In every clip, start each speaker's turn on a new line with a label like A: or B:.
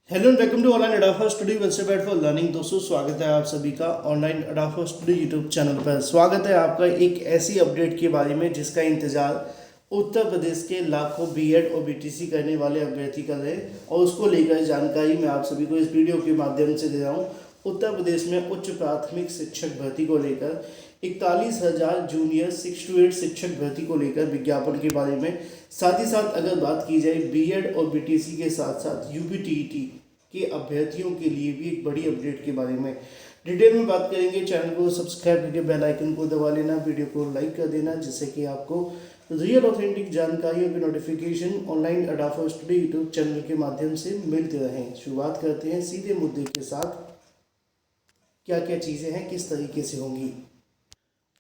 A: Hello and welcome to online अडाफा studio website for learning. दोस्तों स्वागत है आप सभी का ऑनलाइन अडाफा स्टूडियो यूट्यूब चैनल पर। स्वागत है आपका एक ऐसी अपडेट के बारे में जिसका इंतजार उत्तर प्रदेश के लाखों बीएड और बीटीसी करने वाले अभ्यर्थी कर रहे हैं, और उसको लेकर जानकारी मैं आप सभी को इस वीडियो के माध्यम से दे रहा हूँ। उत्तर प्रदेश में उच्च प्राथमिक शिक्षक भर्ती को लेकर 41,000 जूनियर 6 to 8 शिक्षक भर्ती को लेकर विज्ञापन के बारे में, साथ ही साथ अगर बात की जाए बीएड और बीटीसी के साथ साथ यूपीटीईटी के अभ्यर्थियों के लिए भी एक बड़ी अपडेट के बारे में डिटेल में बात करेंगे। चैनल को सब्सक्राइब करके बेल आइकन को दबा लेना, वीडियो को लाइक कर देना, जिससे कि आपको रियल ऑथेंटिक जानकारियों की नोटिफिकेशन ऑनलाइन अडाफा स्टडी यूट्यूब चैनल के माध्यम से मिलते रहें। शुरुआत करते हैं सीधे मुद्दे के साथ। क्या क्या चीज़ें हैं, किस तरीके से होंगी।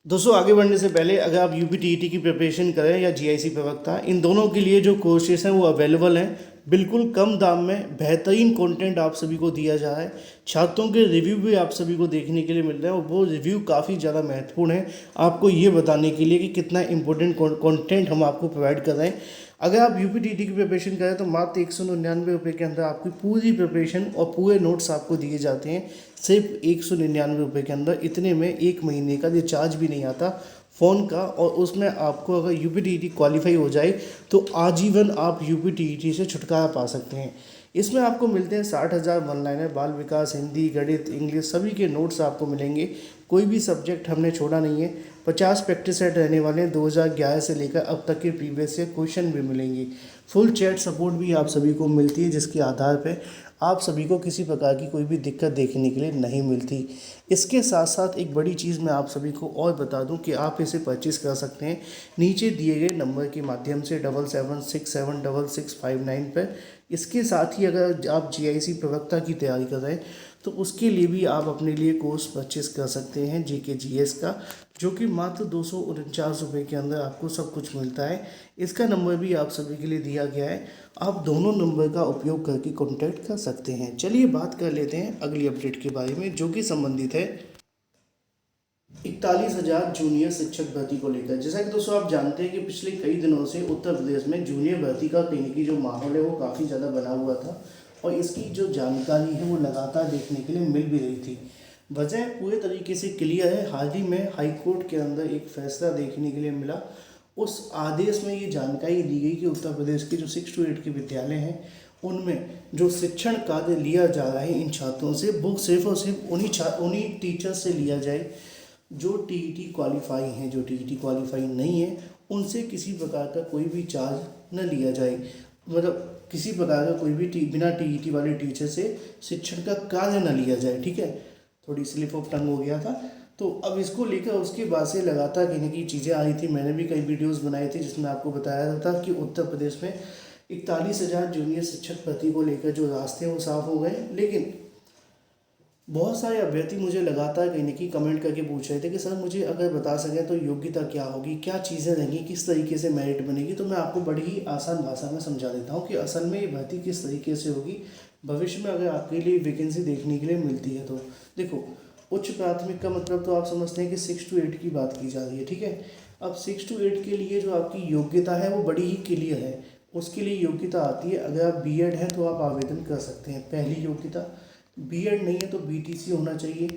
A: दोस्तों आगे बढ़ने से पहले अगर आप यूपीटीईटी की प्रिपरेशन करें या जीआईसी प्रवक्ता, इन दोनों के लिए जो कोर्सेज हैं वो अवेलेबल हैं। बिल्कुल कम दाम में बेहतरीन कंटेंट आप सभी को दिया जा रहा है। छात्रों के रिव्यू भी आप सभी को देखने के लिए मिल रहे हैं, और वो रिव्यू काफ़ी ज़्यादा महत्वपूर्ण है आपको ये बताने के लिए कि कितना इंपॉर्टेंट कंटेंट हम आपको प्रोवाइड कर रहे हैं। अगर आप यूपीटीईटी की प्रिपरेशन करें तो मात्र 199 रुपये के अंदर आपकी पूरी प्रिपरेशन और पूरे नोट्स आपको दिए जाते हैं, सिर्फ 199 रुपये के अंदर। इतने में एक महीने का रिचार्ज भी नहीं आता फ़ोन का, और उसमें आपको अगर यूपीटीईटी क्वालिफाई हो जाए तो आजीवन आप यूपीटीईटी से छुटकारा पा सकते हैं। इसमें आपको मिलते हैं 60,000 वन लाइनर, बाल विकास, हिंदी, गणित, इंग्लिश सभी के नोट्स आपको मिलेंगे। कोई भी सब्जेक्ट हमने छोड़ा नहीं है। 50 प्रैक्टिस सेट रहने वाले हैं। 2011 से लेकर अब तक के प्रीवियस ईयर क्वेश्चन भी मिलेंगे। फुल चैट सपोर्ट भी आप सभी को मिलती है, जिसके आधार पर आप सभी को किसी प्रकार की कोई भी दिक्कत देखने के लिए नहीं मिलती। इसके साथ साथ एक बड़ी चीज़ मैं आप सभी को और बता दूं कि आप इसे परचेज़ कर सकते हैं नीचे दिए गए नंबर के माध्यम से 77676659 पर। इसके साथ ही अगर आप जीआईसी प्रवक्ता की तैयारी कर रहे हैं तो उसके लिए भी आप अपने लिए कोर्स परचेज़ कर सकते हैं जीके जीएस का, जो कि मात्र 249 रुपये के अंदर आपको सब कुछ मिलता है। इसका नंबर भी आप सभी के लिए दिया गया है, आप दोनों नंबर का उपयोग करके कॉन्टैक्ट कर सकते हैं। चलिए बात कर लेते हैं अगली अपडेट के बारे में, जो कि संबंधित है 41,000 जूनियर शिक्षक भर्ती को लेकर। जैसा कि दोस्तों आप जानते हैं कि पिछले कई दिनों से उत्तर प्रदेश में जूनियर भर्ती का कहीं की जो माहौल है वो काफ़ी ज़्यादा बना हुआ था, और इसकी जो जानकारी है वो लगातार देखने के लिए मिल भी रही थी। वजह पूरे तरीके से क्लियर है। हाल ही में हाई कोर्ट के अंदर एक फैसला देखने के लिए मिला। उस आदेश में ये जानकारी दी गई कि उत्तर प्रदेश के जो 6 to 8 के विद्यालय हैं उनमें जो शिक्षण कार्य लिया जा रहा है इन छात्रों से, वो सिर्फ और सिर्फ उन्हीं टीचर्स से लिया जाए जो टीईटी क्वालिफाई हैं। जो टीईटी क्वालिफाई नहीं है उनसे किसी प्रकार का कोई भी चार्ज न लिया जाए, मतलब किसी प्रकार का कोई भी बिना टीईटी वाले टीचर से शिक्षण का कार्य न लिया जाए। ठीक है, थोड़ी स्लिप ऑफ टंग हो गया था। तो अब इसको लेकर उसके बाद से लगातार कहीं ना कहीं चीज़ें आ रही थी। मैंने भी कई वीडियोस बनाए थे जिसमें आपको बताया था कि उत्तर प्रदेश में 41,000 जूनियर शिक्षक भर्ती को लेकर जो रास्ते हैं वो साफ हो गए। लेकिन बहुत सारे अभ्यर्थी मुझे लगातार कहीं ना कहीं कमेंट करके पूछ रहे थे कि सर मुझे अगर बता सकें तो योग्यता क्या होगी, क्या चीज़ें रहेंगी, किस तरीके से मेरिट बनेगी। तो मैं आपको बड़ी ही आसान भाषा में समझा देता हूँ कि असल में ये भर्ती किस तरीके से होगी भविष्य में अगर आपके लिए वैकेंसी देखने के लिए मिलती है। तो देखो, उच्च प्राथमिक का मतलब तो आप समझते हैं कि 6 to 8 की बात की जा रही है। ठीक है, अब 6 to 8 के लिए जो आपकी योग्यता है वो बड़ी ही क्लियर है। उसके लिए योग्यता आती है, अगर आप बीएड हैं तो आप आवेदन कर सकते हैं, पहली योग्यता। बीएड नहीं है तो बीटीसी होना चाहिए।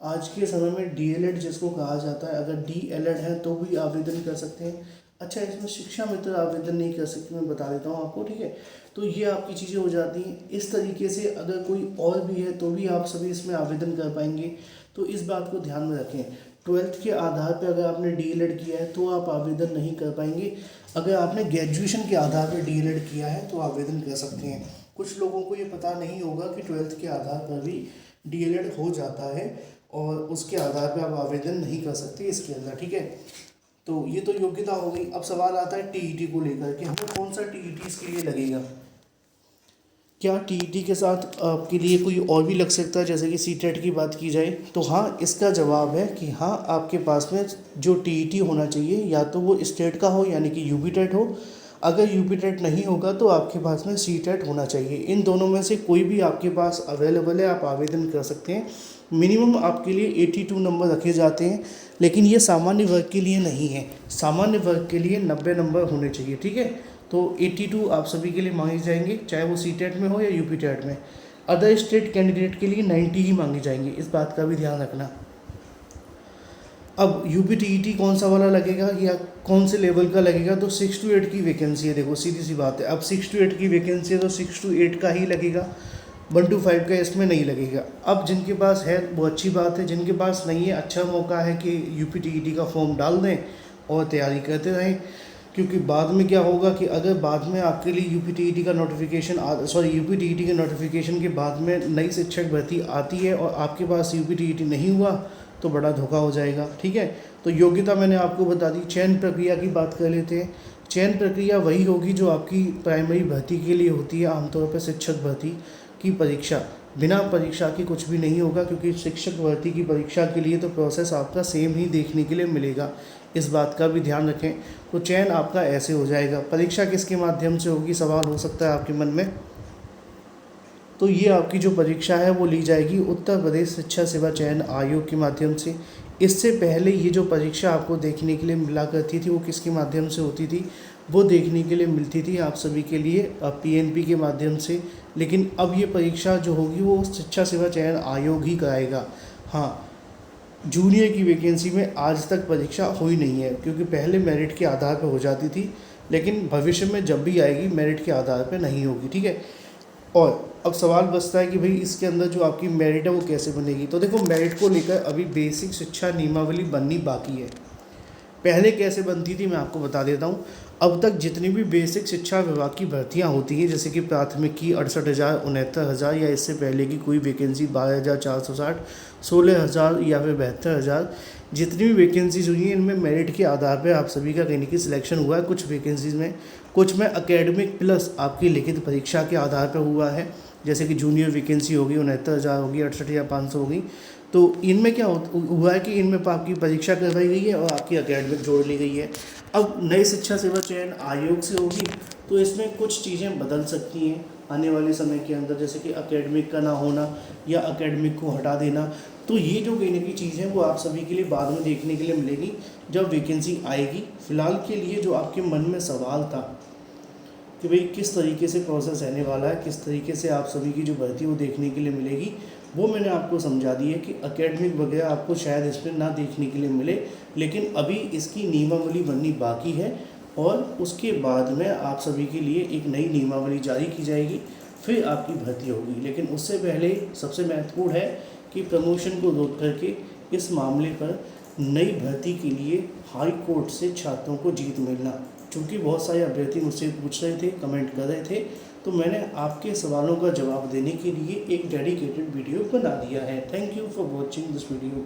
A: आज के समय में डीएलएड जिसको कहा जाता है, अगर डीएलएड है तो भी आवेदन कर सकते हैं। अच्छा, इसमें शिक्षा मित्र आवेदन नहीं कर सकते, मैं बता देता हूँ आपको। ठीक है, तो ये आपकी चीज़ें हो जाती हैं। इस तरीके से अगर कोई और भी है तो भी आप सभी इसमें आवेदन कर पाएंगे। तो इस बात को ध्यान में रखें। 12th के आधार पर अगर आपने डीएलएड किया है तो आप आवेदन नहीं कर पाएंगे। अगर आपने ग्रेजुएशन के आधार पर डीएलएड किया है तो आवेदन कर सकते हैं। कुछ लोगों को ये पता नहीं होगा कि 12th के आधार पर भी डीएलएड हो जाता है, और उसके आधार पर आप आवेदन नहीं कर सकते इसके अंदर। ठीक है, तो ये तो योग्यता हो गई। अब सवाल आता है टीईटी को लेकर कि हमें कौन सा टीईटी इसके लिए लगेगा। क्या टीईटी के साथ आपके लिए कोई और भी लग सकता है, जैसे कि सीटेट की बात की जाए तो हाँ, इसका जवाब है कि हाँ, आपके पास में जो टीईटी होना चाहिए या तो वो स्टेट का हो यानी कि यूपीटेट हो। अगर यूपीटेट नहीं होगा तो आपके पास में सीटेट होना चाहिए। इन दोनों में से कोई भी आपके पास अवेलेबल है, आप आवेदन कर सकते हैं। मिनिमम आपके लिए 82 नंबर रखे जाते हैं, लेकिन ये सामान्य वर्ग के लिए नहीं है। सामान्य वर्ग के लिए 90 नंबर होने चाहिए। ठीक है, तो 82 आप सभी के लिए मांगे जाएंगे, चाहे वो सीटेट में हो या यूपी टेट में। अदर स्टेट कैंडिडेट के लिए 90 ही मांगे जाएंगे, इस बात का भी ध्यान रखना। अब यूपीटीईटी कौन सा वाला लगेगा या कौन से लेवल का लगेगा, तो 6 to 8 की वैकेंसी है। देखो सीधी सी बात है, अब 6 to 8 की वैकेंसी है तो 6 to 8 का ही लगेगा, 1 to 5 का इसमें नहीं लगेगा। अब जिनके पास है वो अच्छी बात है, जिनके पास नहीं है अच्छा मौका है कि यूपीटीईटी का फॉर्म डाल दें और तैयारी करते रहें, क्योंकि बाद में क्या होगा कि अगर बाद में आपके लिए यूपीटीईटी का नोटिफिकेशन यूपीटीईटी के नोटिफिकेशन के बाद में नई शिक्षक भर्ती आती है और आपके पास यूपीटीईटी नहीं हुआ तो बड़ा धोखा हो जाएगा। ठीक है, तो योग्यता मैंने आपको बता दी। चयन प्रक्रिया की बात कर लेते हैं। चयन प्रक्रिया वही होगी जो आपकी प्राइमरी भर्ती के लिए होती है, आमतौर पर शिक्षक भर्ती की परीक्षा। बिना परीक्षा के कुछ भी नहीं होगा, क्योंकि शिक्षक भर्ती की परीक्षा के लिए तो प्रोसेस आपका सेम ही देखने के लिए मिलेगा, इस बात का भी ध्यान रखें। तो चयन आपका ऐसे हो जाएगा। परीक्षा किसके माध्यम से होगी, सवाल हो सकता है आपके मन में। तो ये आपकी जो परीक्षा है वो ली जाएगी उत्तर प्रदेश शिक्षा सेवा चयन आयोग के माध्यम से। इससे पहले ये जो परीक्षा आपको देखने के लिए मिला करती थी वो किसके माध्यम से होती थी, वो देखने के लिए मिलती थी आप सभी के लिए पीएनपी के माध्यम से। लेकिन अब ये परीक्षा जो होगी वो शिक्षा सेवा चयन आयोग ही कराएगा। हाँ, जूनियर की वैकेंसी में आज तक परीक्षा हुई नहीं है, क्योंकि पहले मेरिट के आधार पर हो जाती थी, लेकिन भविष्य में जब भी आएगी मेरिट के आधार पर नहीं होगी। ठीक है, और अब सवाल बचता है कि भाई इसके अंदर जो आपकी मेरिट है वो कैसे बनेगी। तो देखो, मेरिट को लेकर अभी बेसिक शिक्षा नियमावली बननी बाकी है। पहले कैसे बनती थी मैं आपको बता देता हूँ। अब तक जितनी भी बेसिक शिक्षा विभाग की भर्तियाँ होती हैं, जैसे कि प्राथमिक की 68,000, 69,000 या इससे पहले की कोई वैकेंसी 12,460, 16,000 या फिर 72,000, जितनी भी वैकेंसीज हुई हैं इनमें मेरिट के आधार पर आप सभी का कहीं की सिलेक्शन हुआ है। कुछ वैकेंसीज़ में, कुछ में एकेडमिक प्लस आपकी लिखित परीक्षा के आधार पर हुआ है, जैसे कि जूनियर वैकेंसी होगी 69,000 होगी, 68,500 होगी। तो इनमें क्या हुआ है कि इनमें आपकी परीक्षा करवाई गई है और आपकी एकेडमिक जोड़ ली गई है। अब नई शिक्षा सेवा चयन आयोग से होगी तो इसमें कुछ चीज़ें बदल सकती हैं आने वाले समय के अंदर, जैसे कि एकेडमिक का ना होना या एकेडमिक को हटा देना। तो ये जो कहने की चीज़ है वो आप सभी के लिए बाद में देखने के लिए मिलेगी जब वैकेंसी आएगी। फ़िलहाल के लिए जो आपके मन में सवाल था कि भाई किस तरीके से प्रोसेस रहने वाला है, किस तरीके से आप सभी की जो भर्ती वो देखने के लिए मिलेगी, वो मैंने आपको समझा दी है कि एकेडमिक वगैरह आपको शायद इसमें ना देखने के लिए मिले, लेकिन अभी इसकी नियमावली बननी बाकी है और उसके बाद में आप सभी के लिए एक नई नियमावली जारी की जाएगी, फिर आपकी भर्ती होगी। लेकिन उससे पहले सबसे महत्वपूर्ण है कि प्रमोशन को रोक करके इस मामले पर नई भर्ती के लिए हाई कोर्ट से छात्रों को जीत मिलना। चूँकि बहुत सारे अभ्यर्थी मुझसे पूछ रहे थे, कमेंट कर रहे थे, तो मैंने आपके सवालों का जवाब देने के लिए एक डेडिकेटेड वीडियो बना दिया है। Thank you for watching this video.